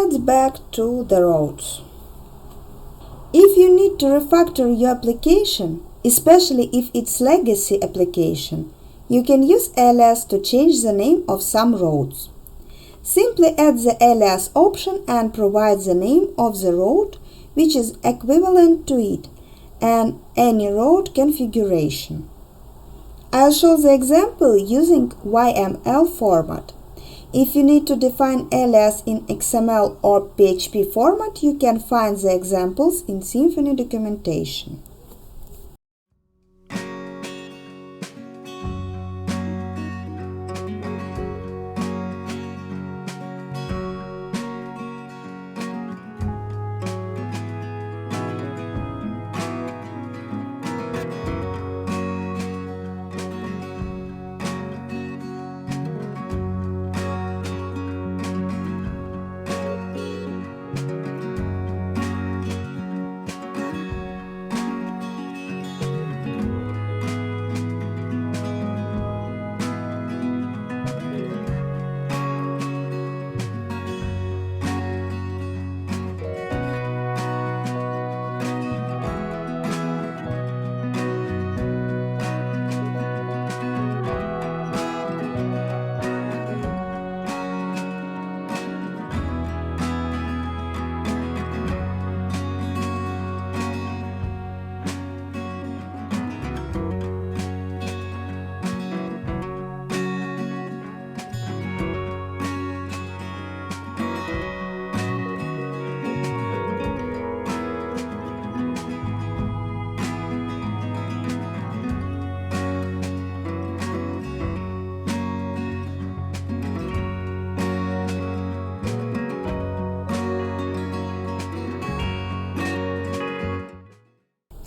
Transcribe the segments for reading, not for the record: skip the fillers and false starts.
let's back to the roads. If you need to refactor your application, especially if it's legacy application, you can use alias to change the name of some roads. Simply add the alias option and provide the name of the road which is equivalent to it and any road configuration. I'll show the example using YML format. If you need to define alias in XML or PHP format, you can find the examples in Symfony documentation.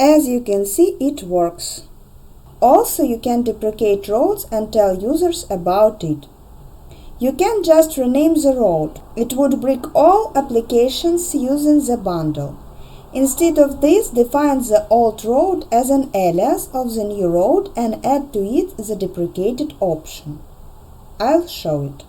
As you can see, it works. Also, you can deprecate roads and tell users about it. You can just rename the road. It would break all applications using the bundle. Instead of this, define the old road as an alias of the new road and add to it the deprecated option. I'll show it.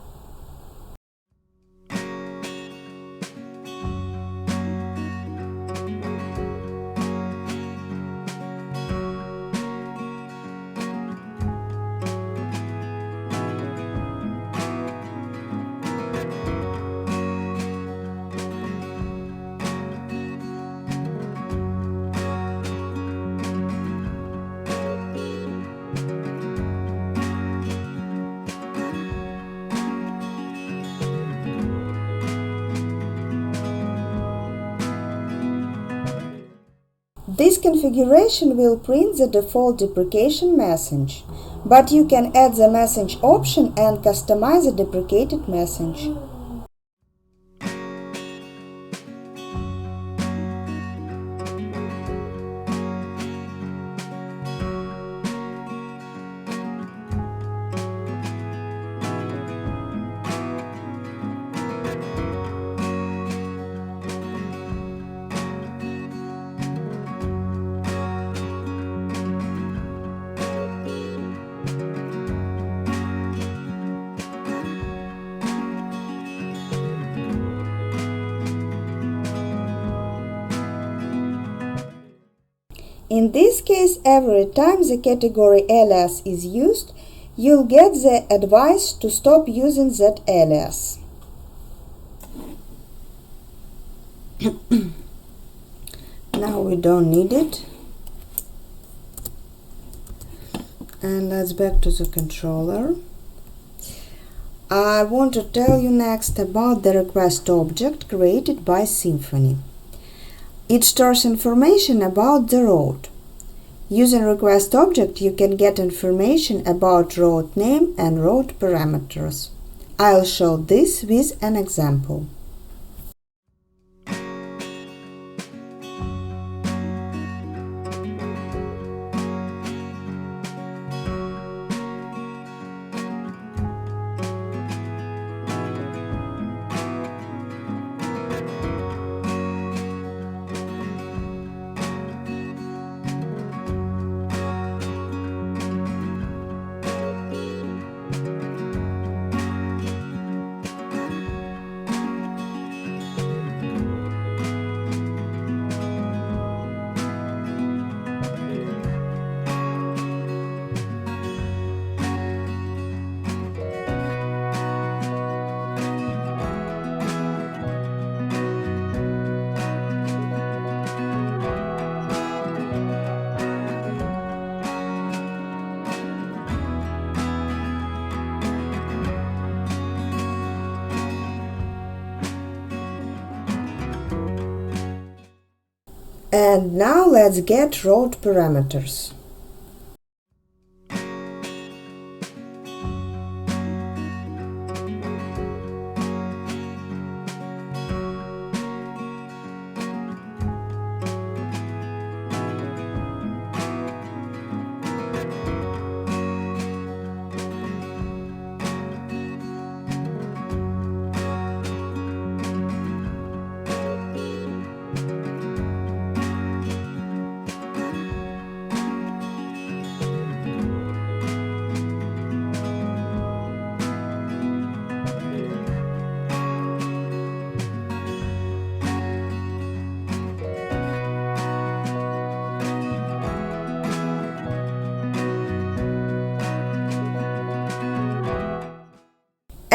This configuration will print the default deprecation message, but you can add the message option and customize the deprecated message. In this case, every time the category alias is used, you'll get the advice to stop using that alias. Now we don't need it. And let's back to the controller. I want to tell you next about the request object created by Symfony. It stores information about the road. Using request object, you can get information about road name and road parameters. I'll show this with an example. And now let's get route parameters.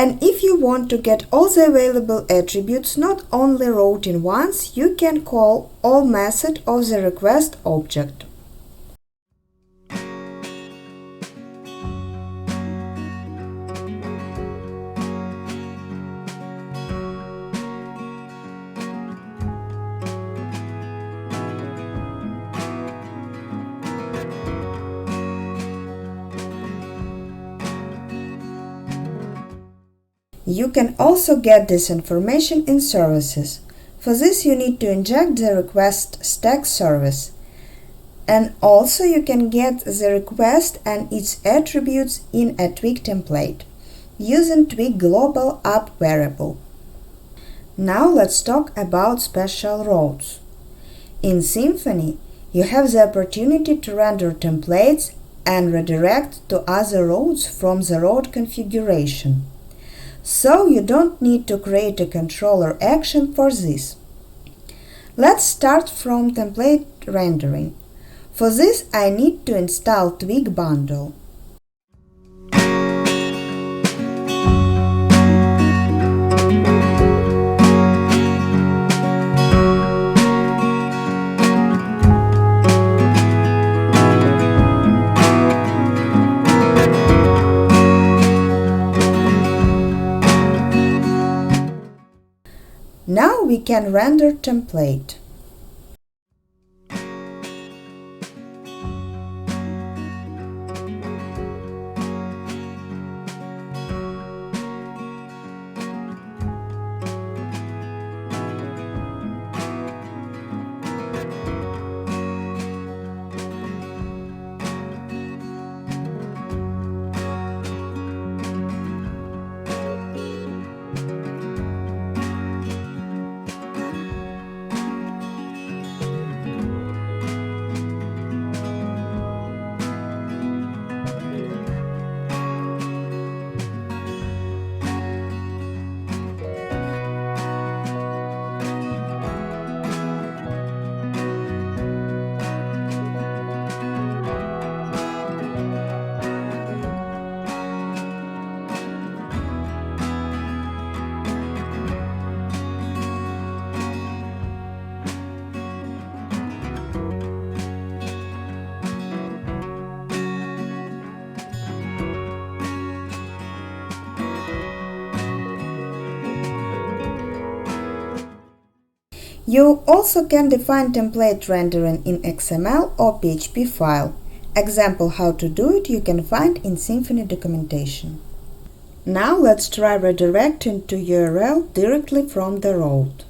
And if you want to get all the available attributes, not only routing once, you can call all method of the request object. You can also get this information in services. For this you need to inject the request stack service. And also you can get the request and its attributes in a Twig template using Twig global app variable. Now let's talk about special routes. In Symfony, you have the opportunity to render templates and redirect to other routes from the route configuration. So you don't need to create a controller action for this. Let's start from template rendering. For this I need to install Twig bundle. Now we can render template. You also can define template rendering in XML or PHP file. Example how to do it you can find in Symfony documentation. Now let's try redirecting to URL directly from the route.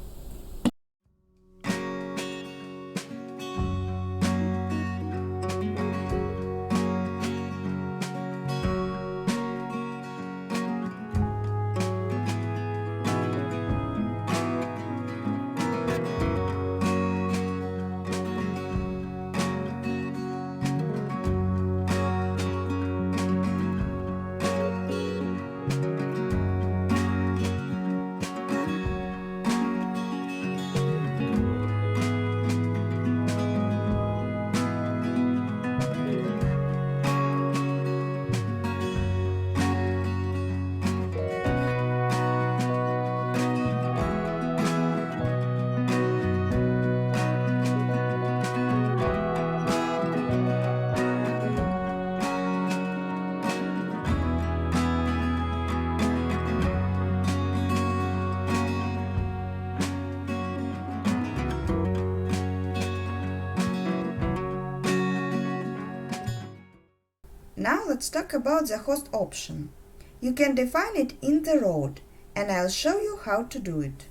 Now let's talk about the host option. You can define it in the road, and I'll show you how to do it.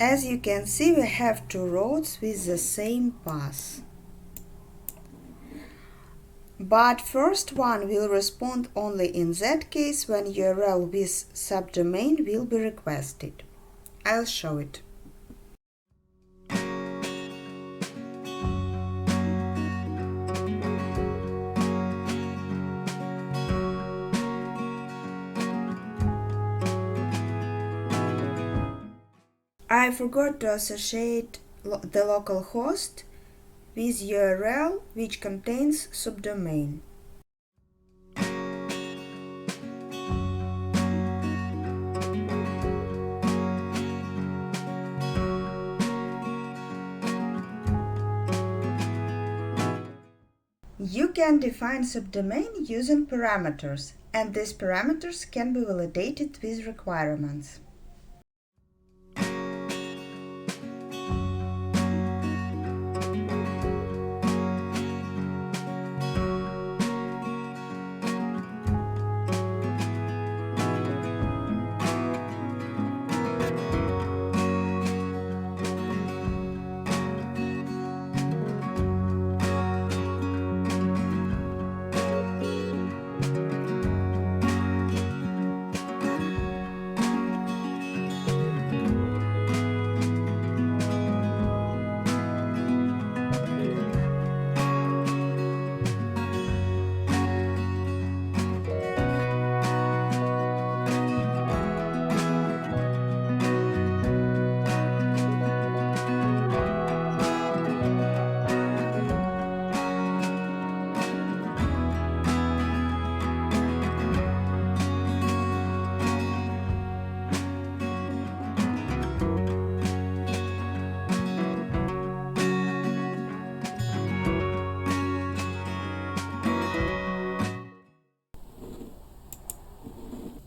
As you can see, we have two roads with the same path. But first one will respond only in that case when URL with subdomain will be requested. I'll show it. I forgot to associate the local host with URL which contains subdomain. You can define subdomain using parameters, and these parameters can be validated with requirements.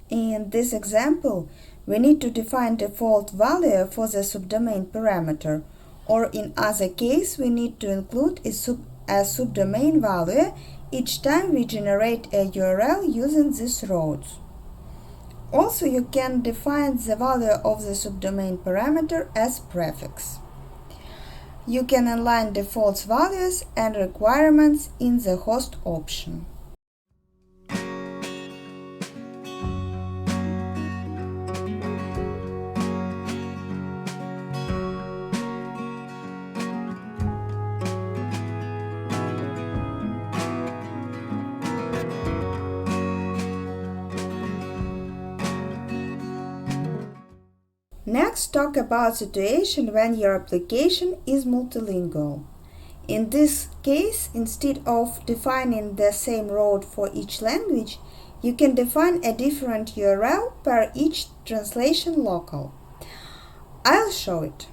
In this example, we need to define default value for the subdomain parameter, or in other case, we need to include a subdomain value each time we generate a URL using these roads. Also, you can define the value of the subdomain parameter as prefix. You can align default values and requirements in the host option. Next, talk about situation when your application is multilingual. In this case, instead of defining the same route for each language, you can define a different URL per each translation local. I'll show it.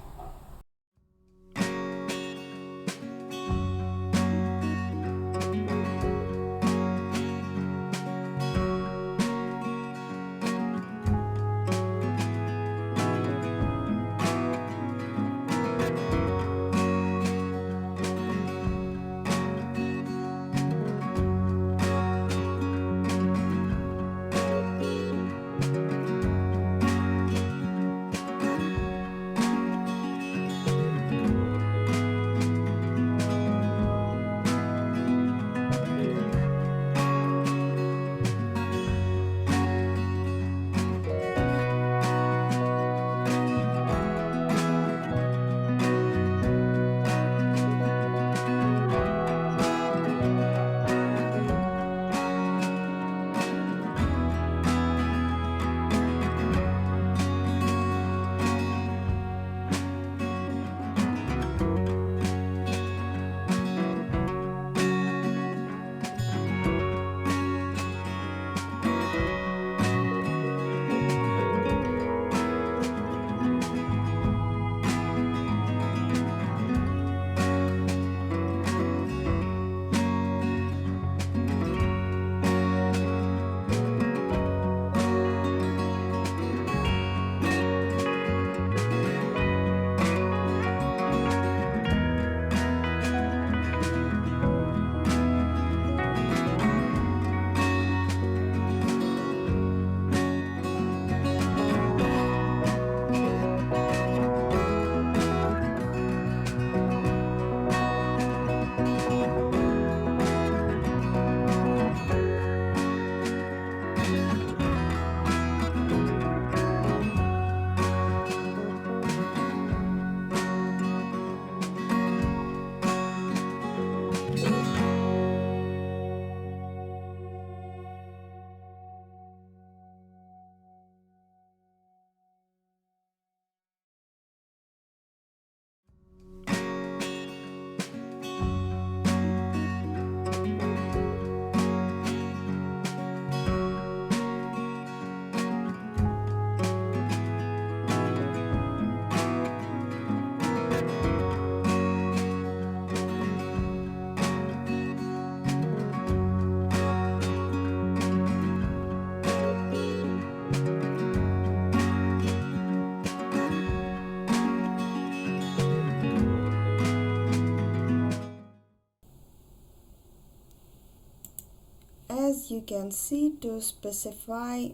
As you can see, to specify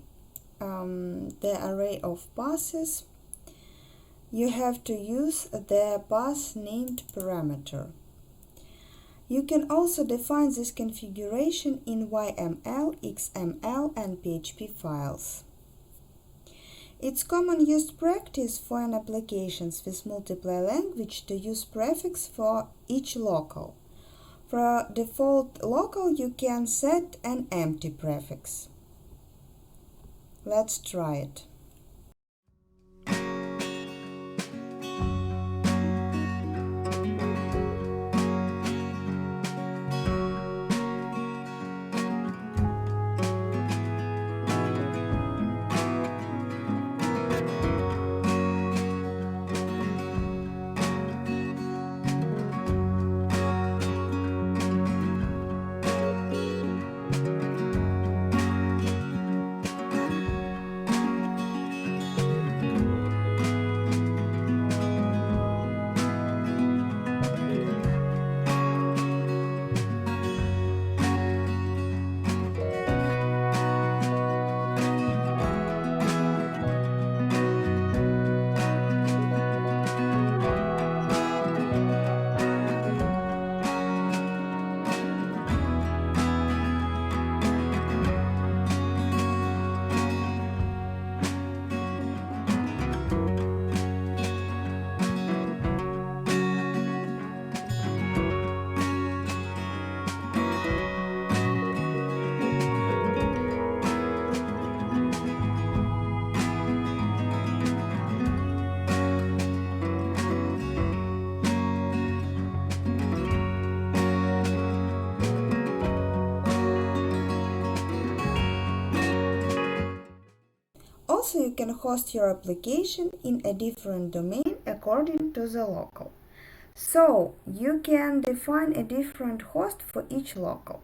the array of passes, you have to use the pass named parameter. You can also define this configuration in YML, XML, and PHP files. It's common used practice for an applications with multiple language to use prefix for each local. For default local, you can set an empty prefix. Let's try it. can host your application in a different domain according to the local. So you can define a different host for each local.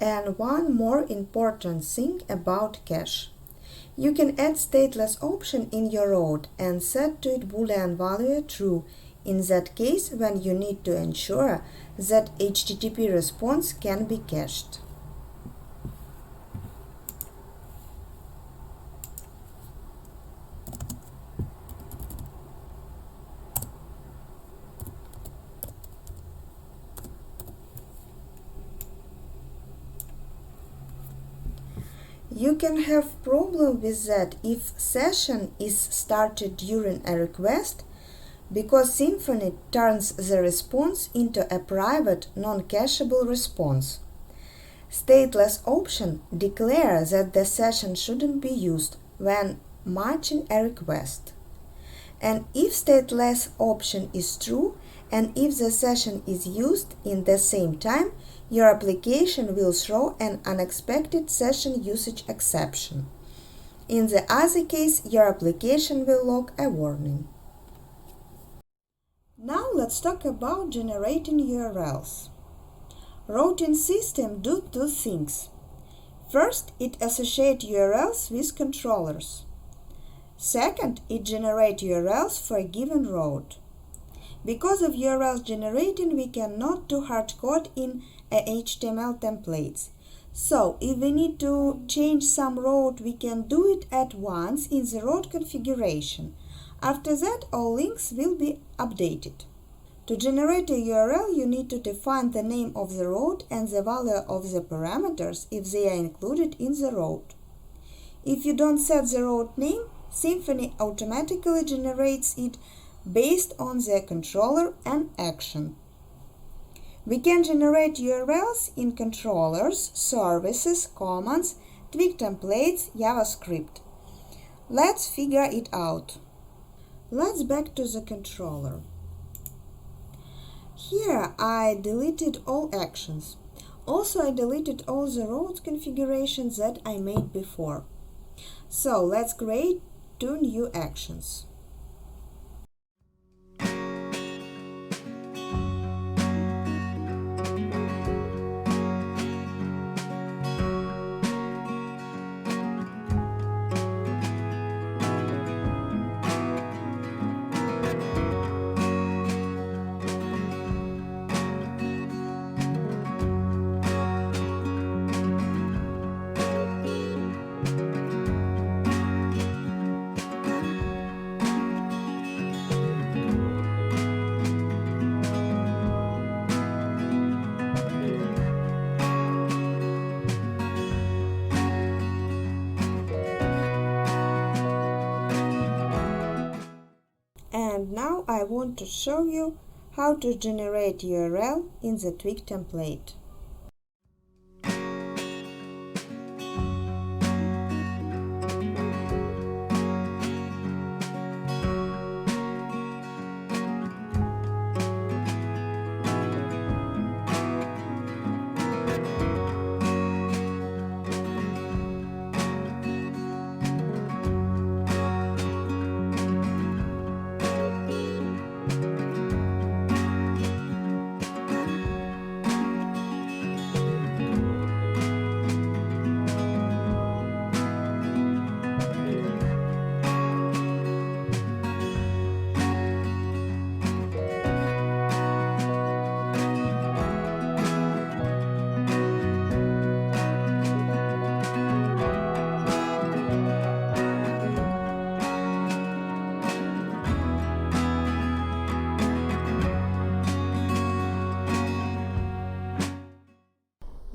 And one more important thing about cache. You can add stateless option in your route and set to it boolean value true. In that case, when you need to ensure that HTTP response can be cached. You can have problem with that if session is started during a request, because Symfony turns the response into a private, non-cacheable response. Stateless option declares that the session shouldn't be used when matching a request. And if stateless option is true, and if the session is used in the same time, your application will throw an unexpected session usage exception. In the other case, your application will log a warning. Now let's talk about generating URLs. Routing system do two things. First, it associates URLs with controllers. Second, it generates URLs for a given route. Because of URLs generating, we cannot do hard code in HTML templates. So, if we need to change some route, we can do it at once in the route configuration. After that, all links will be updated. To generate a URL, you need to define the name of the route and the value of the parameters if they are included in the route. If you don't set the route name, Symfony automatically generates it based on the controller and action. We can generate URLs in controllers, services, commands, Twig templates, JavaScript. Let's figure it out. Let's back to the controller. Here I deleted all actions. Also I deleted all the route configurations that I made before. So let's create two new actions. And now I want to show you how to generate URL in the Twig template.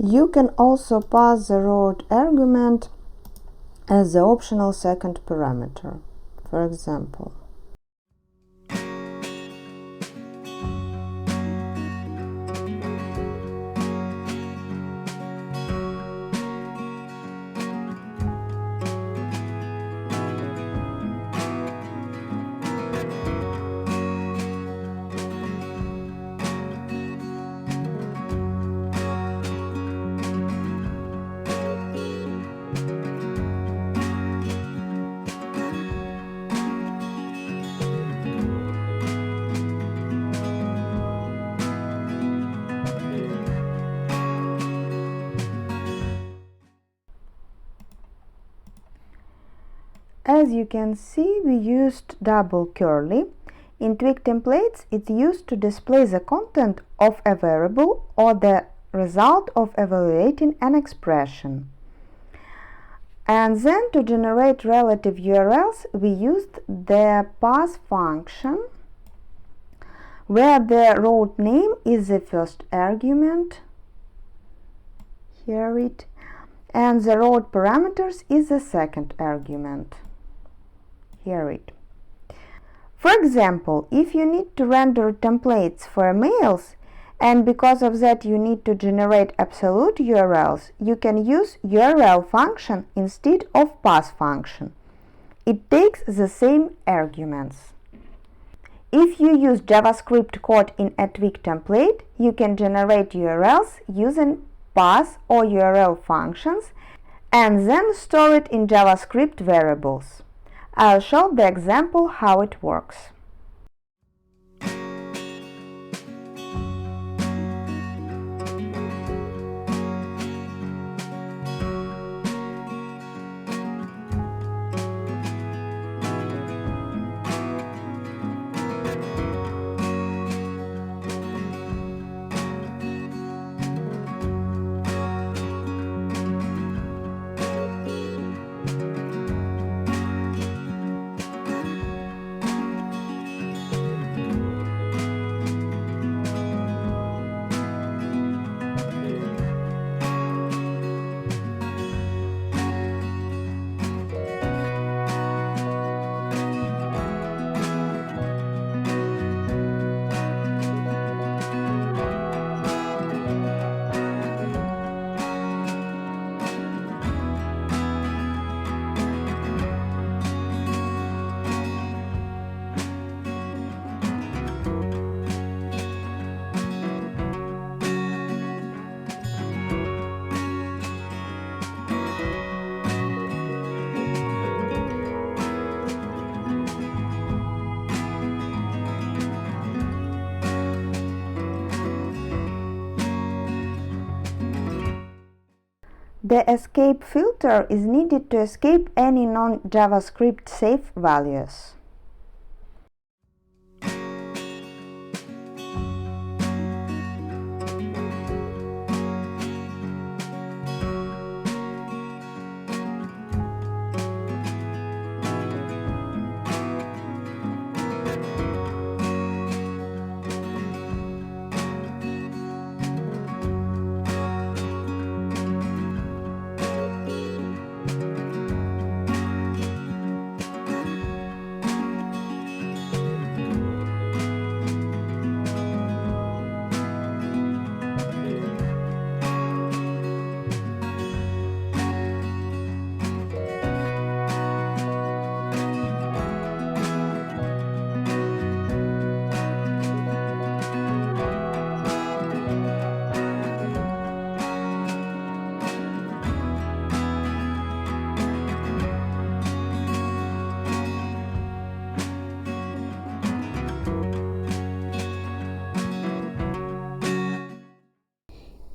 You can also pass the root argument as the optional second parameter, for example. As you can see, we used double curly. In Twig templates, it's used to display the content of a variable or the result of evaluating an expression. And then to generate relative URLs, we used the pass function, where the route name is the first argument, here it, and the route parameters is the second argument. Here it. For example, if you need to render templates for emails and because of that you need to generate absolute URLs, you can use URL function instead of pass function. It takes the same arguments. If you use JavaScript code in a Twig template, you can generate URLs using pass or URL functions and then store it in JavaScript variables. I'll show the example how it works. The escape filter is needed to escape any non-JavaScript safe values.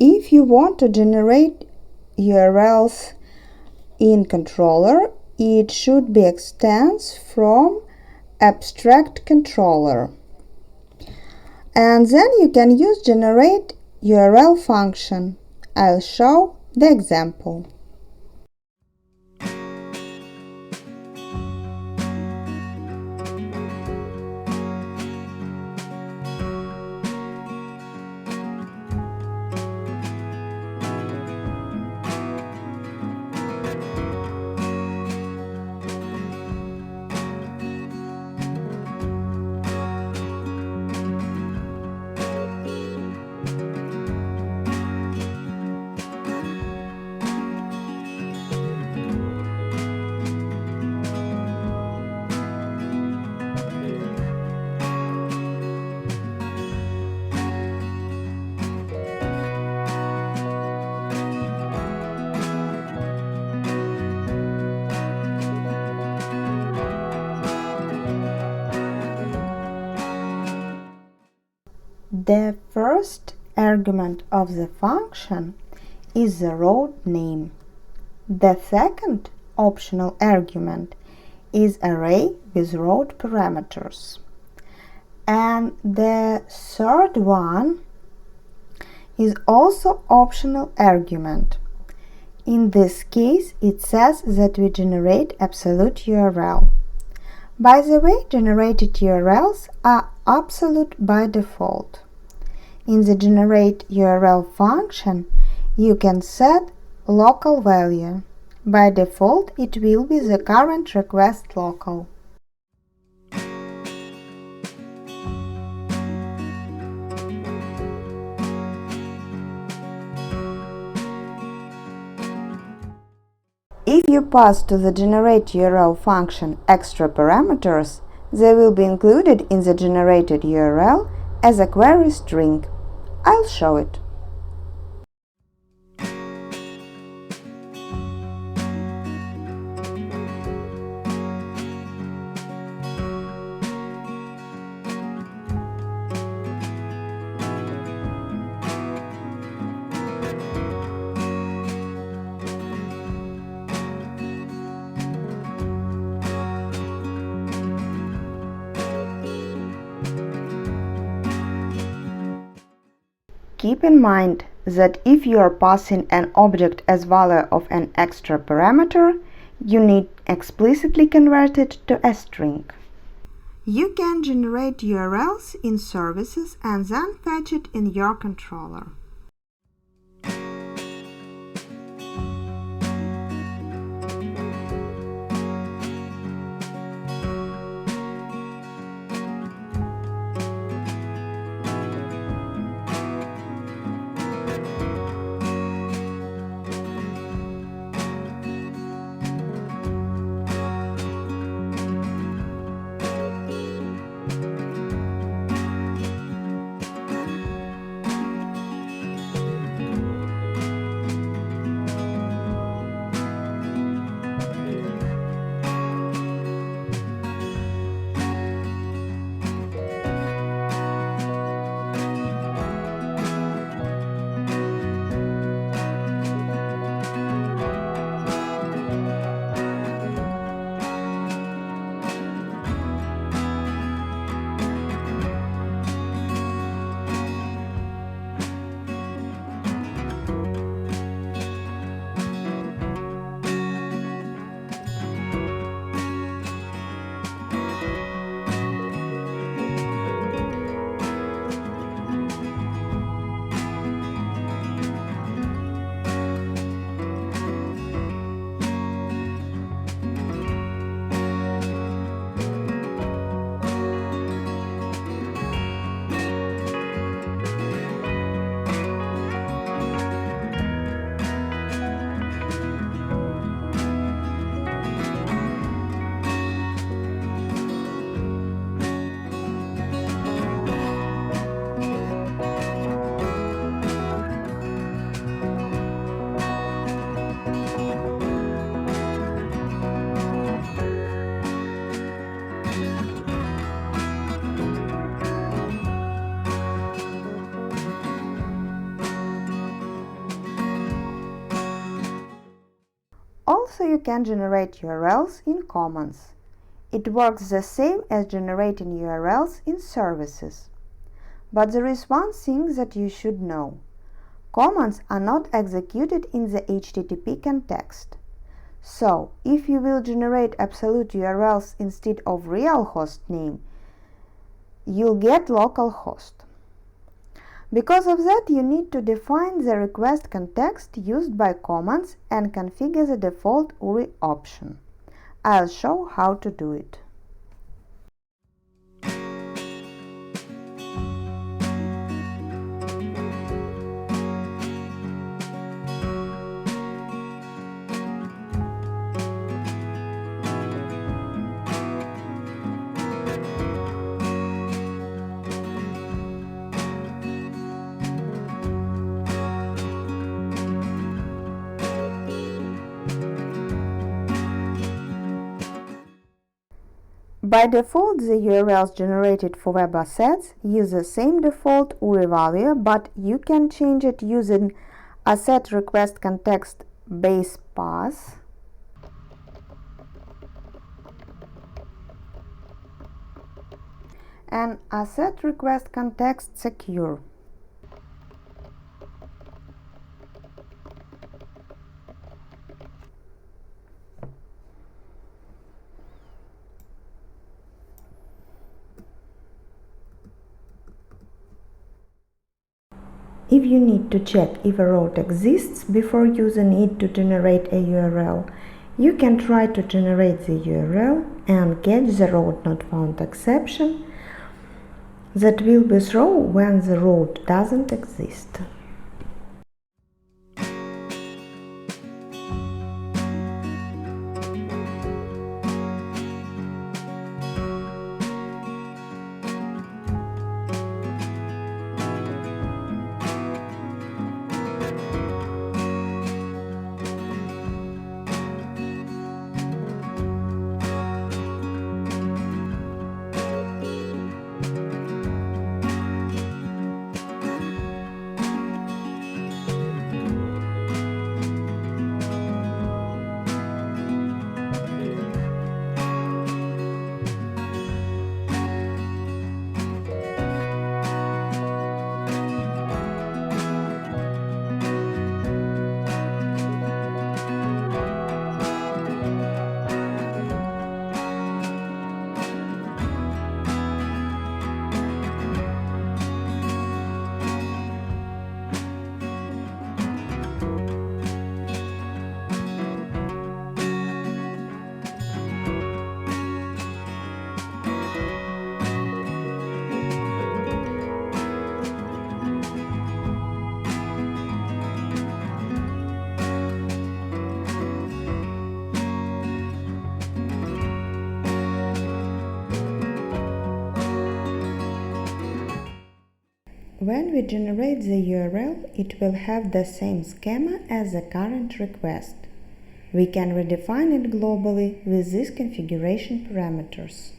If you want to generate URLs in controller, it should be extends from abstract controller. And then you can use generate URL function. I'll show the example. The first argument of the function is the road name. The second optional argument is array with road parameters. And the third one is also optional argument. In this case, it says that we generate absolute URL. By the way, generated URLs are absolute by default. In the generate URL function, you can set local value. By default, it will be the current request local. If you pass to the generate URL function extra parameters, they will be included in the generated URL as a query string. I'll show it. Keep in mind that if you are passing an object as value of an extra parameter, you need explicitly convert it to a string. You can generate URLs in services and then fetch it in your controller. Also, you can generate URLs in Commons. It works the same as generating URLs in services. But there is one thing that you should know. Commands are not executed in the HTTP context. So, if you will generate absolute URLs instead of real host name, you'll get localhost. Because of that, you need to define the request context used by commands and configure the default URI option. I'll show how to do it. By default, the URLs generated for web assets use the same default URI value, but you can change it using asset request context base path and asset request context secure. If you need to check if a route exists before using it to generate a URL, you can try to generate the URL and catch the route not found exception that will be thrown when the route doesn't exist. When we generate the URL, it will have the same schema as the current request. We can redefine it globally with these configuration parameters.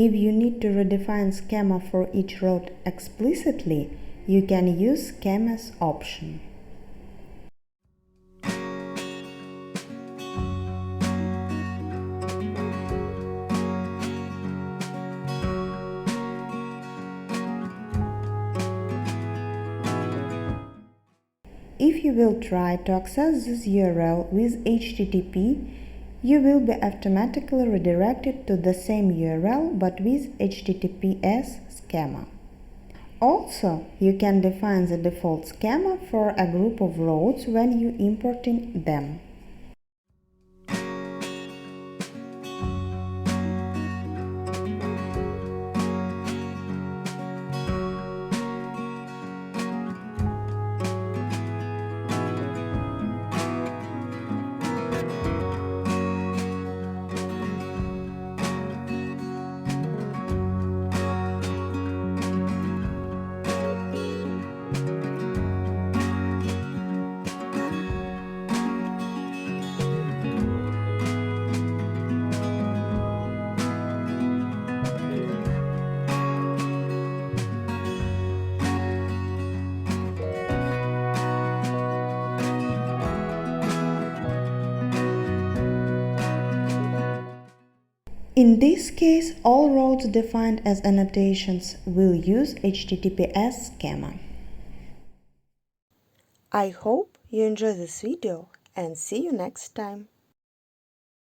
If you need to redefine schema for each route explicitly, you can use schemas option. If you will try to access this URL with HTTP, you will be automatically redirected to the same URL but with HTTPS schema. Also, you can define the default schema for a group of routes when you importing them. In this case, all routes defined as annotations will use HTTPS schema. I hope you enjoy this video and see you next time.